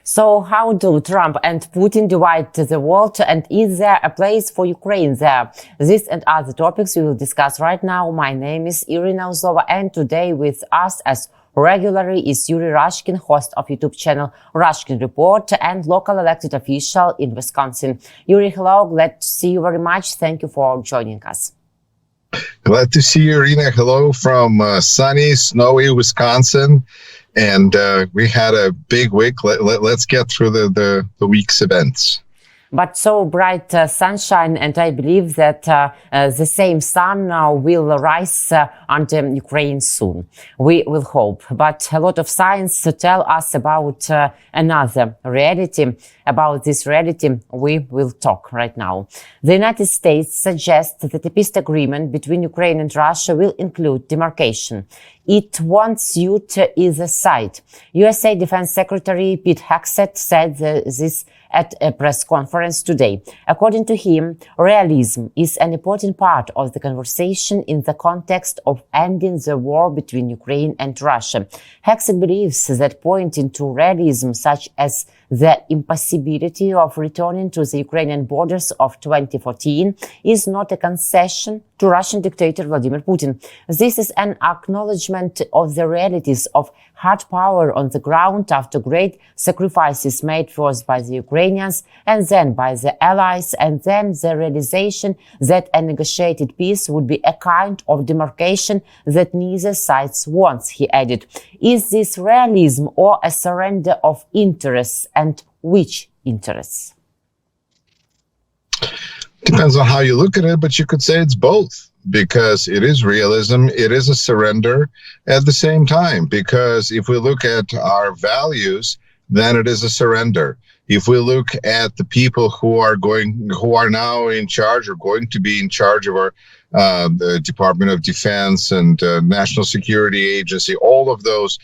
So how do Trump and Putin divide the world, and is there a place for Ukraine there? This and other topics we will discuss right now. My name is Irina Uzlova, and today with us as regularly is Yuri Rashkin, host of YouTube channel Rashkin Report and local elected official in Wisconsin. Yuri, hello, glad to see you very much. Thank you for joining us. Glad to see you, Irina. Hello from sunny, snowy Wisconsin. And we had a big week. Let's get through the week's events. But so bright sunshine, and I believe that the same sun will rise under Ukraine soon. We will hope. But a lot of science to tell us about another reality. About this reality, we will talk right now. The United States suggests that a peace agreement between Ukraine and Russia will include demarcation. It wants you to either side. USA Defense Secretary Pete Hegseth said this at a press conference today. According to him, realism is an important part of the conversation in the context of ending the war between Ukraine and Russia. Hegseth believes that pointing to realism such as the impossibility of returning to the Ukrainian borders of 2014 is not a concession to Russian dictator Vladimir Putin. This is an acknowledgement of the realities of hard power on the ground after great sacrifices made first by the Ukrainians and then by the allies, and then the realization that a negotiated peace would be a kind of demarcation that neither side wants, he added. Is this realism or a surrender of interests, and which interests? Depends on how you look at it, but you could say it's both, because it is realism, it is a surrender at the same time, because if we look at our values, then it is a surrender. If we look at the people who are now in charge or going to be in charge of our the Department of Defense and National Security Agency, all of those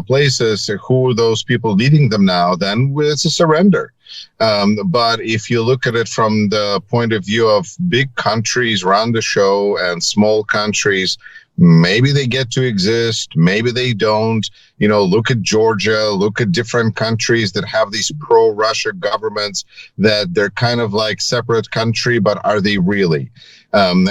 places, who are those people leading them now, then it's a surrender. But if you look at it from the point of view of big countries run the show and small countries, maybe they get to exist, maybe they don't. You know, look at Georgia, look at different countries that have these pro-Russia governments that they're kind of like separate country, but are they really? And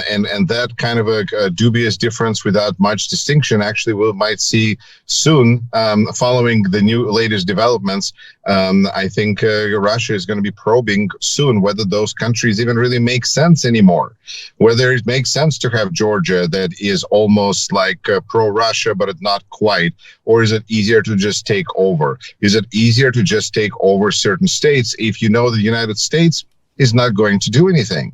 that kind of a dubious difference without much distinction, actually we might see soon, following the latest developments. I think Russia is going to be probing soon whether those countries even really make sense anymore, whether it makes sense to have Georgia that is almost like pro-Russia, but it's not quite, or is it easier to just take over? Is it easier to just take over certain states if you know the United States is not going to do anything?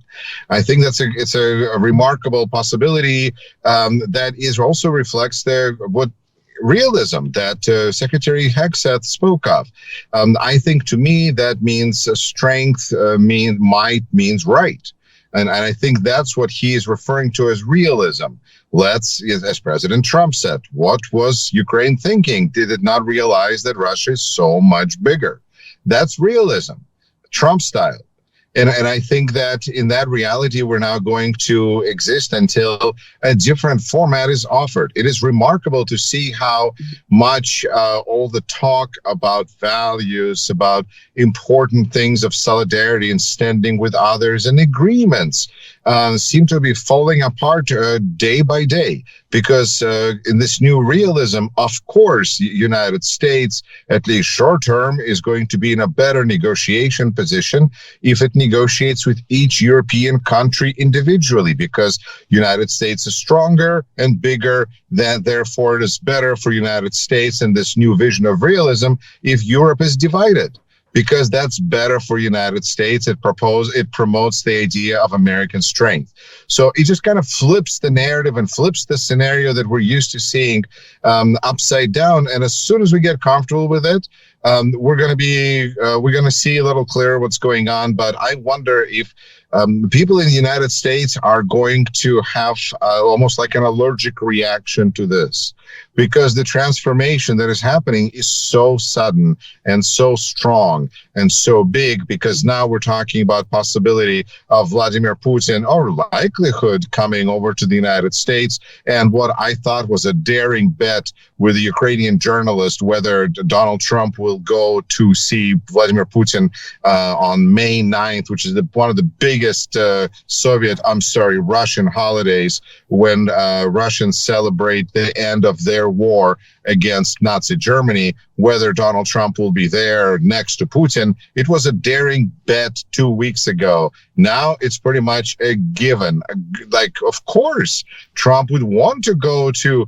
I think it's a remarkable possibility that is also reflects what realism that Secretary Hegseth spoke of. I think to me that means strength, might means right. And I think that's what he is referring to as realism. As President Trump said, what was Ukraine thinking? Did it not realize that Russia is so much bigger? That's realism, Trump style. And I think that in that reality, we're now going to exist until a different format is offered. It is remarkable to see how much all the talk about values, about important things of solidarity and standing with others and agreements seem to be falling apart day by day. Because in this new realism, of course, the United States, at least short term, is going to be in a better negotiation position if it negotiates with each European country individually, because United States is stronger and bigger, therefore it is better for United States in this new vision of realism if Europe is divided, because that's better for United States. It promotes the idea of American strength. So it just kind of flips the narrative and flips the scenario that we're used to seeing upside down. And as soon as we get comfortable with it, we're going to see a little clearer what's going on. But I wonder if people in the United States are going to have almost like an allergic reaction to this, because the transformation that is happening is so sudden and so strong and so big, because now we're talking about possibility of Vladimir Putin or likelihood coming over to the United States. And what I thought was a daring bet with the Ukrainian journalist, whether Donald Trump will go to see Vladimir Putin on May 9th, which is one of the biggest Russian holidays, when Russians celebrate the end of their war against Nazi Germany, whether Donald Trump will be there next to Putin. It was a daring bet 2 weeks ago. Now it's pretty much a given. Like, of course, Trump would want to go to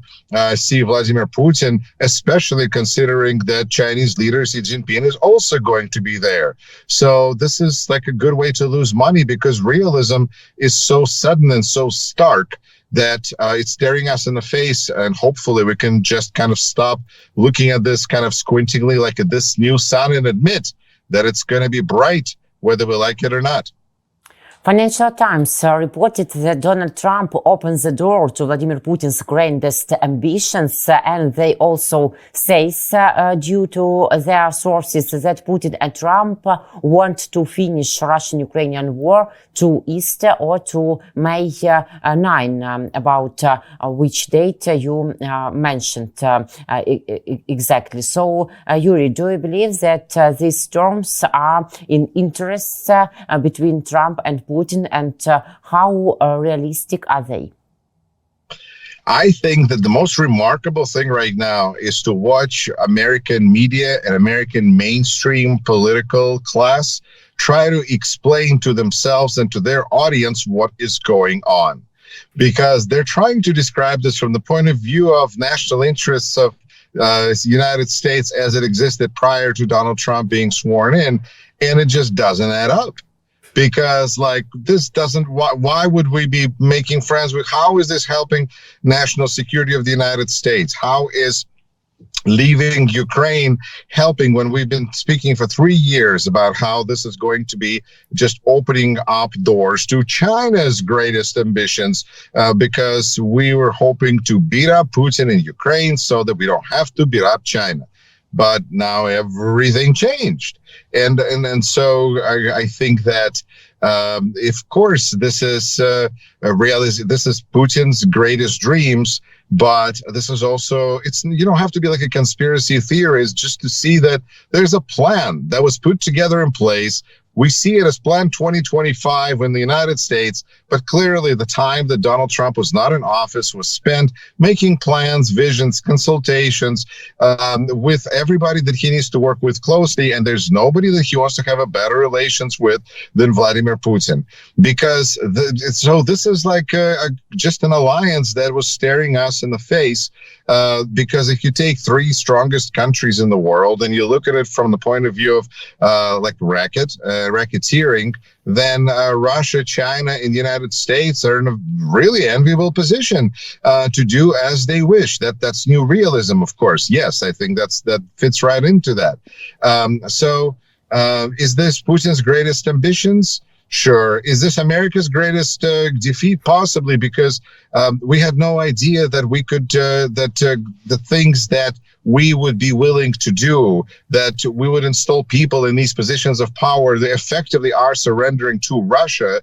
see Vladimir Putin, especially considering that Chinese leader Xi Jinping is also going to be there. So this is like a good way to lose money, because realism is so sudden and so stark that it's staring us in the face, and hopefully we can just kind of stop looking at this kind of squintingly like at this new sun and admit that it's going to be bright whether we like it or not. Financial Times reported that Donald Trump opened the door to Vladimir Putin's grandest ambitions, and they also say, due to their sources, that Putin and Trump want to finish Russian-Ukrainian war to Easter or to May 9, about which date you mentioned exactly. So, Yuri, do you believe that these terms are in interest between Trump and Putin, and how realistic are they? I think that the most remarkable thing right now is to watch American media and American mainstream political class try to explain to themselves and to their audience what is going on. Because they're trying to describe this from the point of view of national interests of the United States as it existed prior to Donald Trump being sworn in, and it just doesn't add up. Because like this doesn't, why would we be making friends with, how is this helping national security of the United States? How is leaving Ukraine helping, when we've been speaking for 3 years about how this is going to be just opening up doors to China's greatest ambitions, because we were hoping to beat up Putin in Ukraine so that we don't have to beat up China. But now everything changed. And so I think that, of course, this is this is Putin's greatest dreams, but this is also, you don't have to be like a conspiracy theorist just to see that there's a plan that was put together in place. We see it as Plan 2025 in the United States, but clearly the time that Donald Trump was not in office was spent making plans, visions, consultations with everybody that he needs to work with closely, and there's nobody that he wants to have a better relations with than Vladimir Putin. Because so this is like just an alliance that was staring us in the face, because if you take 3 strongest countries in the world and you look at it from the point of view of like racketeering, then Russia, China, and the United States are in a really enviable position to do as they wish. That's new realism, of course. Yes, I think that fits right into that. So is this Putin's greatest ambitions? Sure. Is this America's greatest defeat? Possibly, because we had no idea that we could, the things that we would be willing to do, that we would install people in these positions of power, they effectively are surrendering to Russia.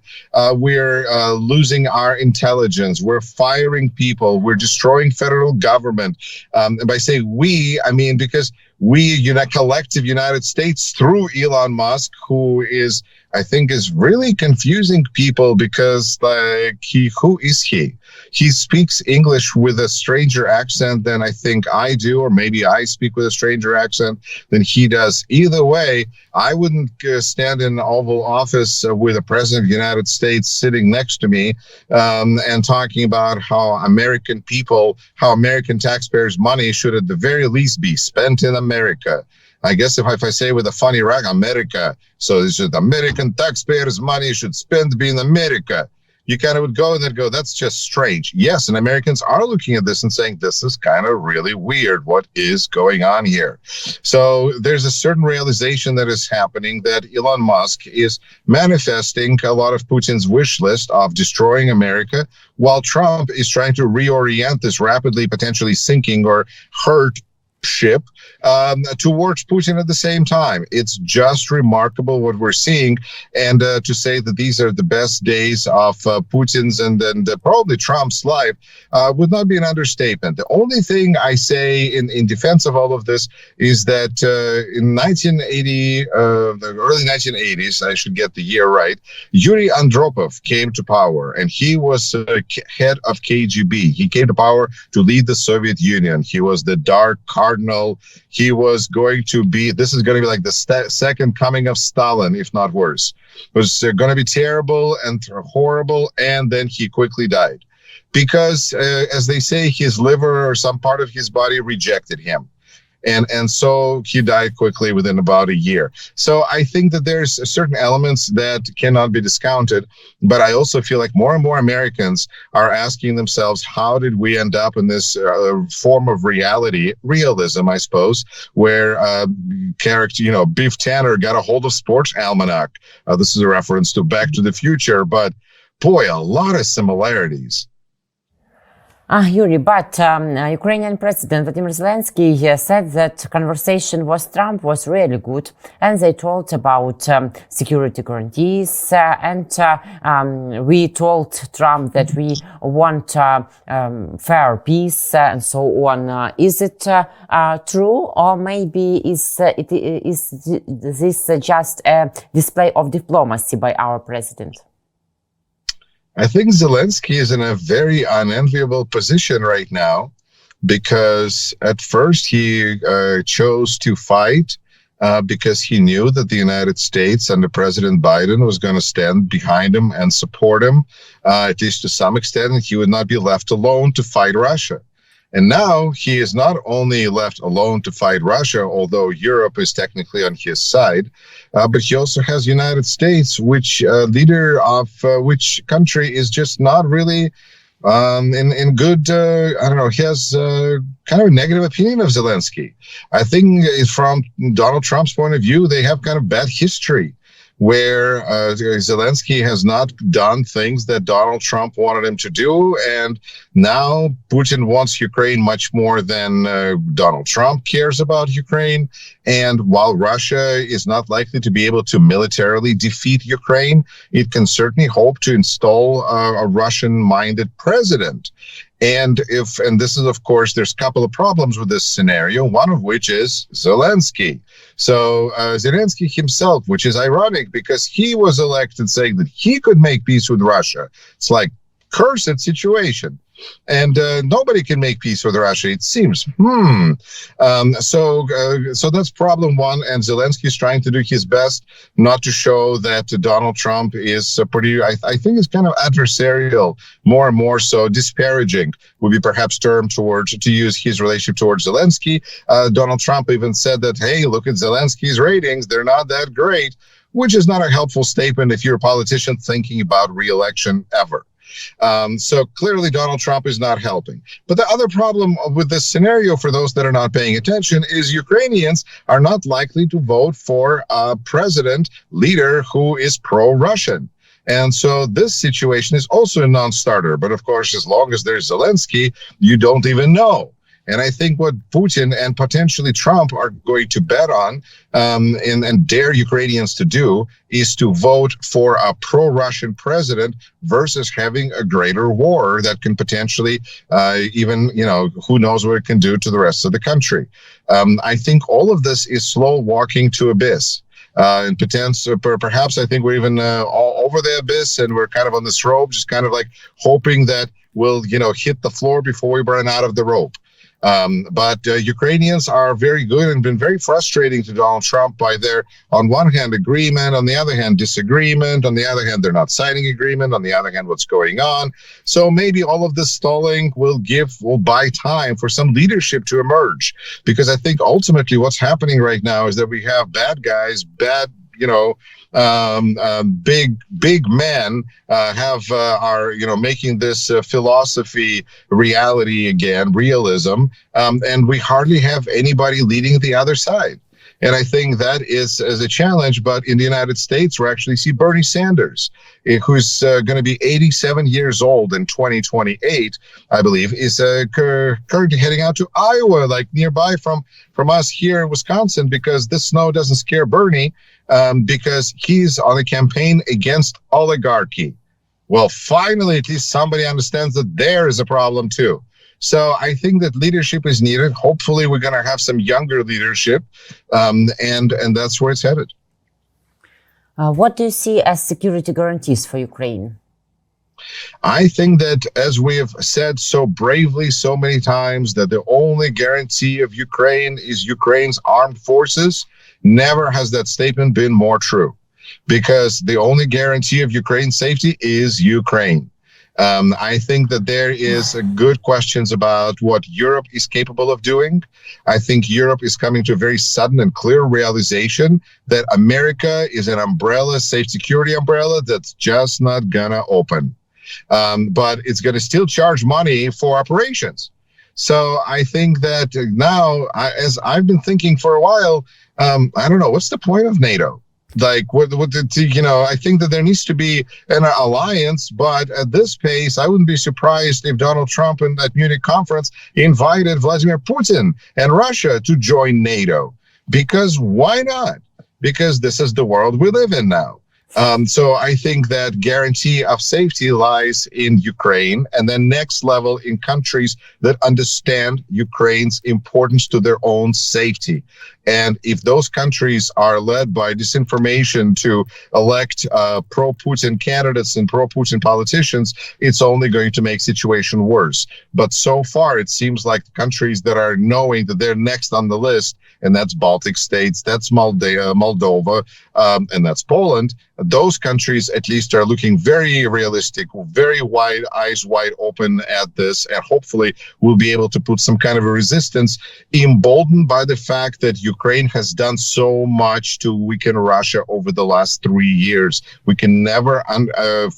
We're losing our intelligence. We're firing people. We're destroying federal government. And by saying we, I mean because we, collective United States, through Elon Musk, who is, I think, is really confusing people, because like who is he? He speaks English with a stranger accent than I think I do, or maybe I speak with a stranger accent than he does. Either way, I wouldn't stand in the Oval Office with a president of the United States sitting next to me and talking about how American people, how American taxpayers' money should at the very least be spent in America. I guess if I say with a funny rag, America, so it's just American taxpayers' money should be in America. you kind of would go and then go, that's just strange. Yes, and Americans are looking at this and saying, this is kind of really weird. What is going on here? So there's a certain realization that is happening that Elon Musk is manifesting a lot of Putin's wish list of destroying America, while Trump is trying to reorient this rapidly potentially sinking or hurt ship towards Putin at the same time. It's just remarkable what we're seeing, and to say that these are the best days of Putin's and probably Trump's life would not be an understatement. The only thing I say in defense of all of this is that in 1980, the early 1980s, I should get the year right, Yuri Andropov came to power, and he was head of KGB. He came to power to lead the Soviet Union. He was the dark cardinal. He was going to be, this is going to be like the second coming of Stalin, if not worse. It was going to be terrible and horrible, and then he quickly died. Because, as they say, his liver or some part of his body rejected him. And so he died quickly within about a year. So I think that there's certain elements that cannot be discounted, but I also feel like more and more Americans are asking themselves, how did we end up in this form of realism, I suppose, where Biff Tanner got a hold of Sports Almanac. This is a reference to Back to the Future, but boy, a lot of similarities. Yuri, but Ukrainian President Vladimir Zelenskyy said that conversation with Trump was really good, and they talked about security guarantees, and we told Trump that we want fair peace and so on. Is it true, or maybe is this just a display of diplomacy by our president? I think Zelenskyy is in a very unenviable position right now, because at first he chose to fight because he knew that the United States under President Biden was going to stand behind him and support him, at least to some extent, and he would not be left alone to fight Russia. And now he is not only left alone to fight Russia, although Europe is technically on his side, but he also has United States, which leader of which country is just not really in good, I don't know, he has kind of a negative opinion of Zelenskyy. I think from Donald Trump's point of view, they have kind of bad history, where Zelenskyy has not done things that Donald Trump wanted him to do, and now Putin wants Ukraine much more than Donald Trump cares about Ukraine. And while Russia is not likely to be able to militarily defeat Ukraine, it can certainly hope to install a Russian-minded president. And this is, of course, there's a couple of problems with this scenario, one of which is Zelenskyy. So Zelenskyy himself, which is ironic because he was elected saying that he could make peace with Russia. It's like cursed situation. And nobody can make peace with Russia, it seems. So that's problem one. And Zelenskyy is trying to do his best not to show that Donald Trump is pretty, I think it's kind of adversarial, more and more so disparaging would be perhaps term to use his relationship towards Zelenskyy. Donald Trump even said that, hey, look at Zelenskyy's ratings, they're not that great, which is not a helpful statement if you're a politician thinking about re-election ever. So clearly Donald Trump is not helping. But the other problem with this scenario, for those that are not paying attention, is Ukrainians are not likely to vote for a president, leader who is pro-Russian. And so this situation is also a non-starter. But of course, as long as there's Zelenskyy, you don't even know. And I think what Putin and potentially Trump are going to bet on and dare Ukrainians to do is to vote for a pro-Russian president versus having a greater war that can potentially even, who knows what it can do to the rest of the country. I think all of this is slow walking to abyss. And perhaps I think we're even all over the abyss, and we're kind of on this rope, just kind of like hoping that we'll, hit the floor before we burn out of the rope. But Ukrainians are very good and been very frustrating to Donald Trump by their, on one hand, agreement, on the other hand, disagreement, on the other hand, they're not signing agreement, on the other hand, what's going on. So maybe all of this stalling will buy time for some leadership to emerge, because I think ultimately what's happening right now is that we have bad guys, bad big men are making this philosophy reality again, realism, and we hardly have anybody leading the other side. And I think that is a challenge. But in the United States, we actually see Bernie Sanders, who's going to be 87 years old in 2028, I believe, is currently heading out to Iowa, like nearby from us here in Wisconsin, because this snow doesn't scare Bernie, because he's on a campaign against oligarchy. Well, finally, at least somebody understands that there is a problem too. So I think that leadership is needed. Hopefully, we're going to have some younger leadership, and that's where it's headed. What do you see as security guarantees for Ukraine? I think that, as we have said so bravely so many times, that the only guarantee of Ukraine is Ukraine's armed forces. Never has that statement been more true, because the only guarantee of Ukraine's safety is Ukraine. I think that there is good questions about what Europe is capable of doing. I think Europe is coming to a very sudden and clear realization that America is an umbrella, safe security umbrella, that's just not gonna open. But it's gonna still charge money for operations. So I think that now, as I've been thinking for a while, I don't know, what's the point of NATO? Like, I think that there needs to be an alliance, but at this pace, I wouldn't be surprised if Donald Trump in that Munich conference invited Vladimir Putin and Russia to join NATO. Because why not? Because this is the world we live in now. So I think that guarantee of safety lies in Ukraine, and then next level in countries that understand Ukraine's importance to their own safety. And if those countries are led by disinformation to elect pro-Putin candidates and pro-Putin politicians, it's only going to make situation worse. But so far, it seems like the countries that are knowing that they're next on the list, and that's Baltic states, that's Moldova, and that's Poland, those countries at least are looking very realistic, very eyes wide open at this, and hopefully will be able to put some kind of a resistance, emboldened by the fact that Ukraine has done so much to weaken Russia over the last 3 years. We can never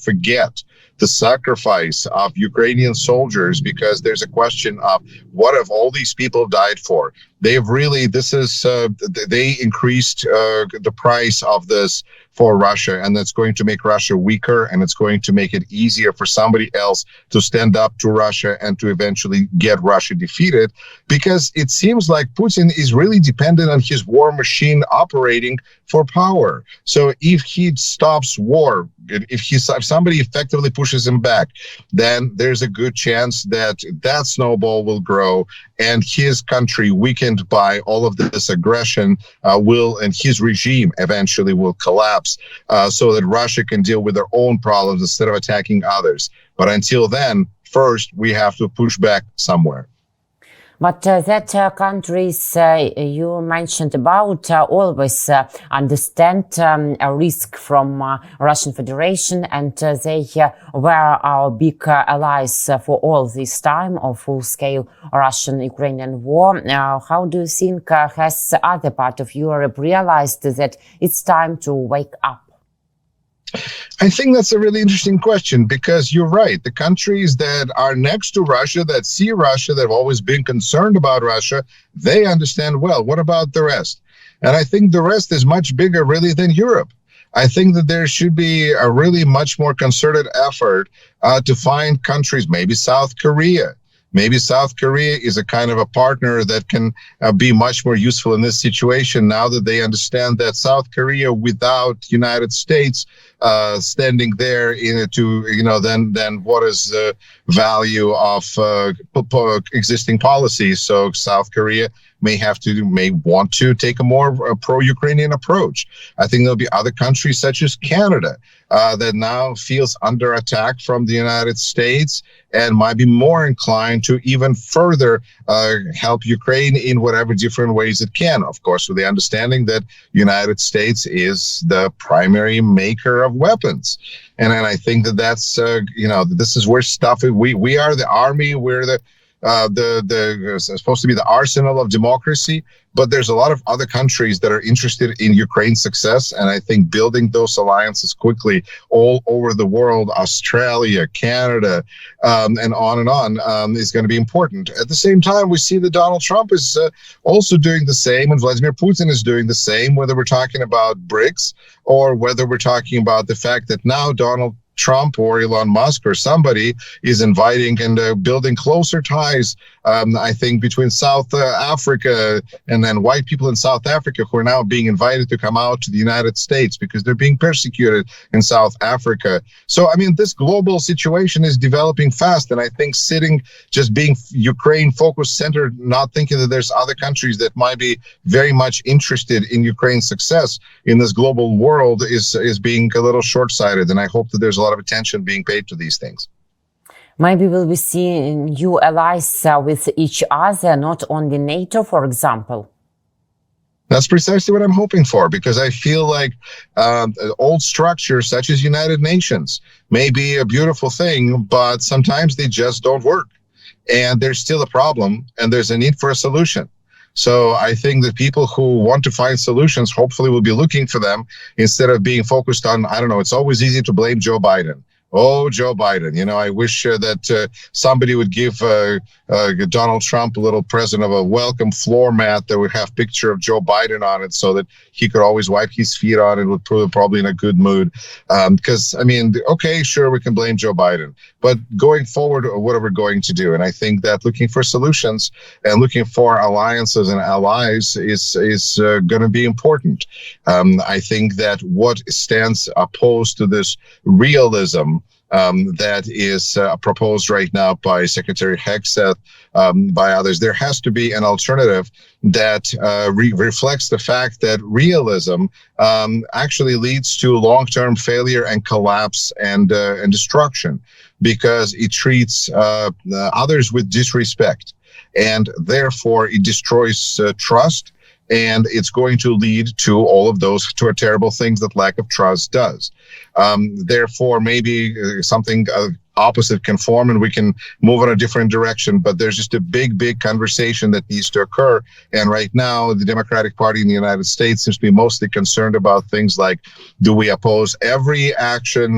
forget the sacrifice of Ukrainian soldiers, because there's a question of what have all these people died for? They've really, they increased the price of this for Russia, and that's going to make Russia weaker, and it's going to make it easier for somebody else to stand up to Russia and to eventually get Russia defeated, because it seems like Putin is really dependent on his war machine operating for power. So if he stops war, if somebody effectively pushes him back, then there's a good chance that that snowball will grow, and his country, weakened by all of this aggression, and his regime eventually will collapse, so that Russia can deal with their own problems instead of attacking others. But until then, first we have to push back somewhere. But that countries you mentioned about always understand a risk from Russian Federation, and they were our big allies for all this time of full-scale Russian-Ukrainian war. How do you think has other part of Europe realized that it's time to wake up? I think that's a really interesting question, because you're right. The countries that are next to Russia, that see Russia, that have always been concerned about Russia, they understand well. What about the rest? And I think the rest is much bigger really than Europe. I think that there should be a really much more concerted effort to find countries, maybe South Korea. Maybe South Korea is a kind of a partner that can be much more useful in this situation, now that they understand that South Korea without United States standing there then what is the value of existing policies? So South Korea may want to take a more pro-Ukrainian approach. I think there'll be other countries such as Canada that now feels under attack from the United States and might be more inclined to even further help Ukraine in whatever different ways it can. Of course, with the understanding that United States is the primary maker of weapons. And I think that that's, this is where stuff, we are the army, we're the supposed to be the arsenal of democracy, but there's a lot of other countries that are interested in Ukraine's success, and I think building those alliances quickly all over the world, Australia, Canada, and on, is going to be important. At the same time, we see that Donald Trump is also doing the same, and Vladimir Putin is doing the same, whether we're talking about BRICS or whether we're talking about the fact that now Donald Trump or Elon Musk or somebody is inviting and building closer ties, I think, between South Africa and then white people in South Africa who are now being invited to come out to the United States because they're being persecuted in South Africa. So, I mean, this global situation is developing fast. And I think just being Ukraine focused centered, not thinking that there's other countries that might be very much interested in Ukraine's success in this global world is being a little short-sighted. And I hope that there's a lot of attention being paid to these things. Maybe will we see new allies with each other, not only NATO, for example? That's precisely what I'm hoping for, because I feel like old structures such as United Nations may be a beautiful thing, but sometimes they just don't work. And there's still a problem, and there's a need for a solution. So I think that people who want to find solutions hopefully will be looking for them instead of being focused on, I don't know, it's always easy to blame Joe Biden. Oh, Joe Biden. You know, I wish that somebody would give Donald Trump a little present of a welcome floor mat that would have a picture of Joe Biden on it so that he could always wipe his feet on it, would put probably in a good mood. Because, I mean, okay, sure, we can blame Joe Biden. But going forward, what are we going to do? And I think that looking for solutions and looking for alliances and allies is going to be important. I think that what stands opposed to this realism that is proposed right now by Secretary Hegseth, by others, there has to be an alternative that reflects the fact that realism actually leads to long-term failure and collapse and destruction, because it treats others with disrespect, and therefore it destroys trust, and it's going to lead to all of those terrible things that lack of trust does. Therefore, maybe something opposite can form and we can move in a different direction. But there's just a big conversation that needs to occur. And right now, the Democratic Party in the United States seems to be mostly concerned about things like, do we oppose every action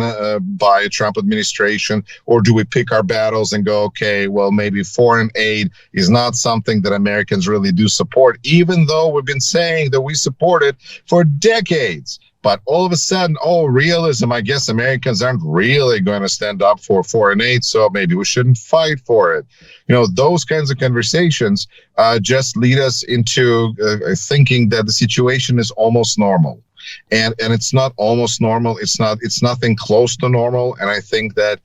by Trump administration, or do we pick our battles and go, okay, well, maybe foreign aid is not something that Americans really do support, even though we've been saying that we support it for decades. But all of a sudden, oh, realism, I guess Americans aren't really going to stand up for foreign aid, so maybe we shouldn't fight for it. You know, those kinds of conversations just lead us into thinking that the situation is almost normal. And it's not almost normal. It's nothing close to normal. And I think that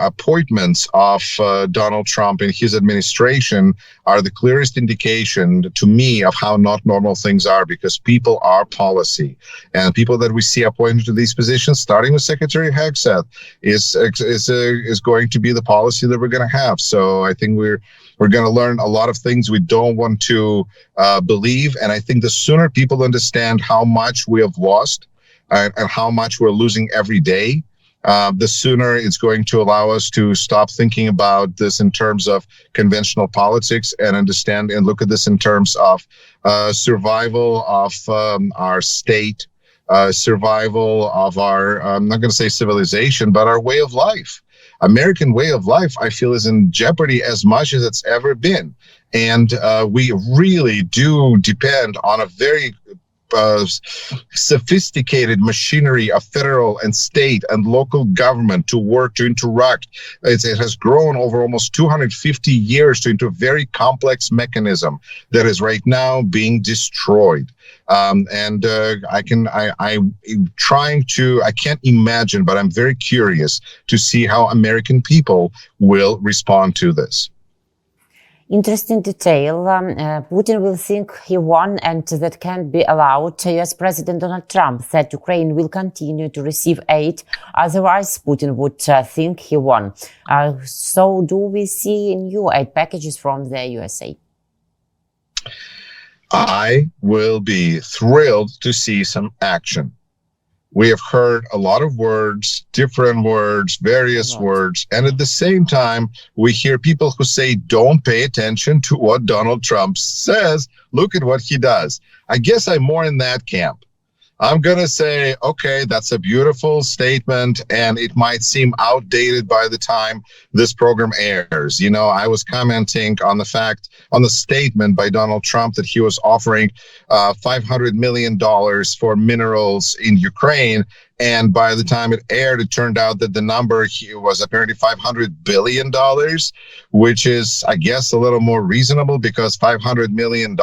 appointments of Donald Trump and his administration are the clearest indication to me of how not normal things are, because people are policy, and people that we see appointed to these positions, starting with Secretary Hegseth, is going to be the policy that we're going to have. So I think we're going to learn a lot of things we don't want to believe. And I think the sooner people understand how much we have lost and how much we're losing every day, the sooner it's going to allow us to stop thinking about this in terms of conventional politics and understand and look at this in terms of survival of our state, survival of our, I'm not going to say civilization, but our way of life. American way of life, I feel, is in jeopardy as much as it's ever been. And we really do depend on a very sophisticated machinery of federal and state and local government to work, to interact. It has grown over almost 250 years into a very complex mechanism that is right now being destroyed. I'm trying to, I can't imagine, but I'm very curious to see how American people will respond to this. Interesting detail. Putin will think he won, and that can't be allowed. US President Donald Trump said Ukraine will continue to receive aid. Otherwise, Putin would think he won. So do we see new aid packages from the USA? I will be thrilled to see some action. We have heard a lot of words, different words, various words. And at the same time, we hear people who say, don't pay attention to what Donald Trump says. Look at what he does. I guess I'm more in that camp. I'm going to say, okay, that's a beautiful statement, and it might seem outdated by the time this program airs. You know, I was commenting on the statement by Donald Trump that he was offering $500 million for minerals in Ukraine. And by the time it aired, it turned out that the number was apparently $500 billion, which is, I guess, a little more reasonable, because $500 million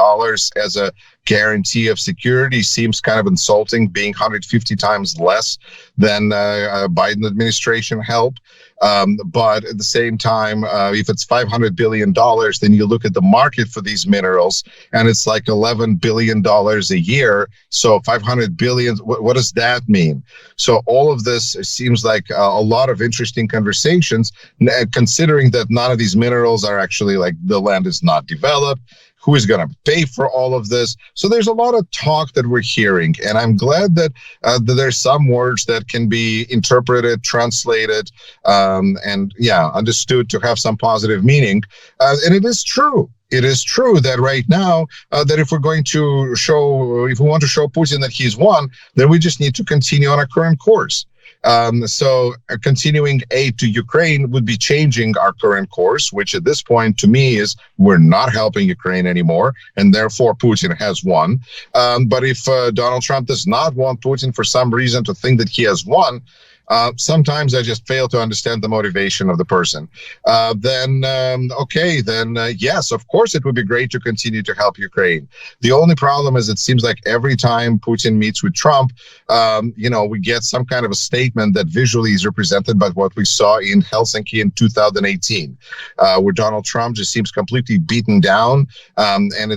as a guarantee of security seems kind of insulting, being 150 times less than Biden administration help. But at the same time, if it's $500 billion, then you look at the market for these minerals, and it's like $11 billion a year. So 500 billion, what does that mean? So all of this seems like a lot of interesting conversations, considering that none of these minerals are actually, like, the land is not developed. Who is going to pay for all of this? So there's a lot of talk that we're hearing, and I'm glad that there's some words that can be interpreted, translated, and understood to have some positive meaning. And it is true. It is true that right now, that if we want to show Putin that he's won, then we just need to continue on our current course. So continuing aid to Ukraine would be changing our current course, which at this point to me is we're not helping Ukraine anymore, and therefore Putin has won. But if Donald Trump does not want Putin for some reason to think that he has won, sometimes I just fail to understand the motivation of the person. Yes, of course, it would be great to continue to help Ukraine. The only problem is it seems like every time Putin meets with Trump, we get some kind of a statement that visually is represented by what we saw in Helsinki in 2018, where Donald Trump just seems completely beaten down, and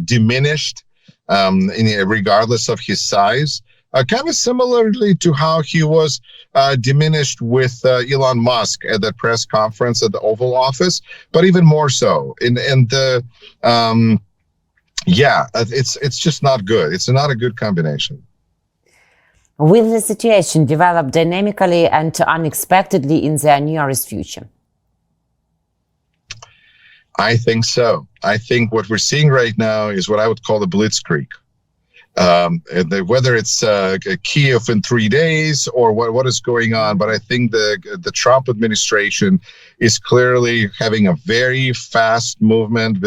diminished, regardless of his size. Kind of similarly to how he was diminished with Elon Musk at that press conference at the Oval Office, but even more so. It's just not good. It's not a good combination. Will the situation develop dynamically and unexpectedly in the nearest future? I think so. I think what we're seeing right now is what I would call the blitzkrieg. Whether it's Kiev in 3 days or what is going on, but I think the Trump administration is clearly having a very fast movement.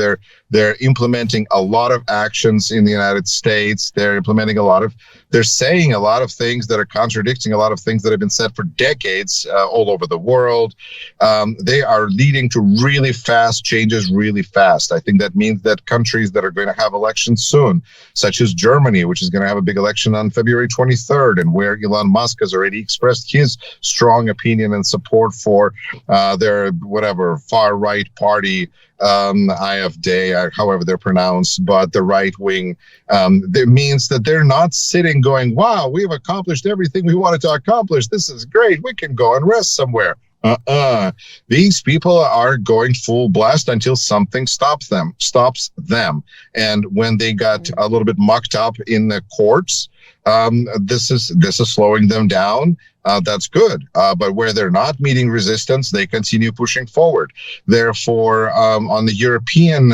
They're implementing a lot of actions in the United States. They're saying a lot of things that are contradicting a lot of things that have been said for decades all over the world. They are leading to really fast changes really fast. I think that means that countries that are going to have elections soon, such as Germany, which is going to have a big election on February 23rd, and where Elon Musk has already expressed his strong opinion and support for their far-right party, AfD, however they're pronounced, but the right wing. That means that they're not sitting going, wow, we've accomplished everything we wanted to accomplish. This is great. We can go and rest somewhere. These people are going full blast until something stops them. And when they got a little bit mucked up in the courts, this is slowing them down. That's good. But where they're not meeting resistance, they continue pushing forward. Therefore, on the European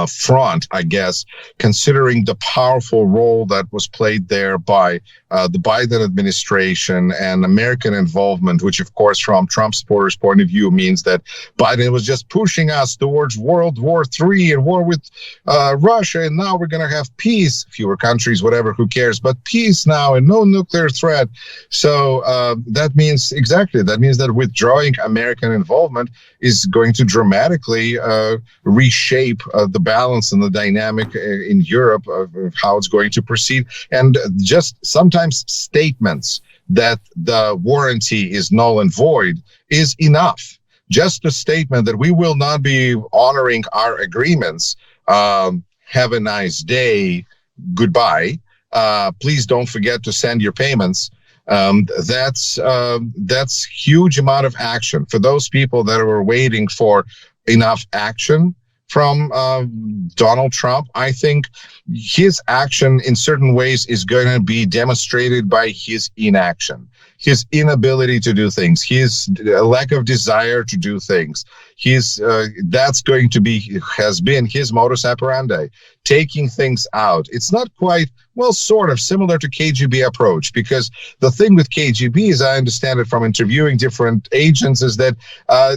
front, I guess, considering the powerful role that was played there by the Biden administration and American involvement, which of course from Trump supporters' point of view means that Biden was just pushing us towards World War III and war with Russia, and now we're going to have peace, fewer countries, whatever, who cares, but peace now and no nuclear threat. So that means that withdrawing American involvement is going to dramatically reshape the balance and the dynamic in Europe of how it's going to proceed. And just sometimes statements that the warranty is null and void is enough. Just a statement that we will not be honoring our agreements. Have a nice day. Goodbye. Please don't forget to send your payments. That's huge amount of action for those people that were waiting for enough action, from Donald Trump. I think his action in certain ways is going to be demonstrated by his inaction, his inability to do things, his lack of desire to do things. That's going to be, has been his modus operandi, taking things out. It's not quite, well, sort of similar to KGB approach, because the thing with KGB, as I understand it from interviewing different agents, is that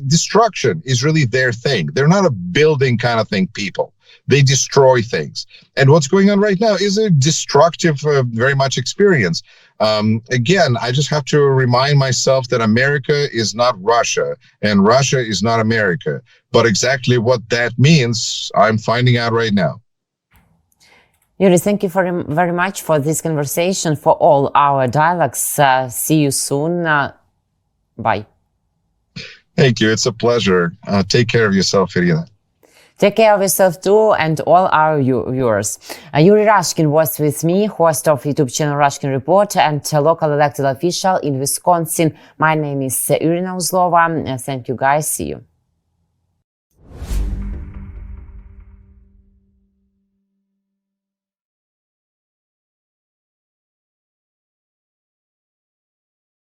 destruction is really their thing. They're not a building kind of thing people. They destroy things. And what's going on right now is a destructive, very much experience. Again, I just have to remind myself that America is not Russia and Russia is not America. But exactly what that means, I'm finding out right now. Yuri, thank you very much for this conversation, for all our dialogues. See you soon. Bye. Thank you. It's a pleasure. Take care of yourself, Irina. Take care of yourself too, and all our viewers. Yuri Rashkin was with me, host of YouTube channel Rashkin Report and local elected official in Wisconsin. My name is Irina Uzlova. Thank you guys. See you.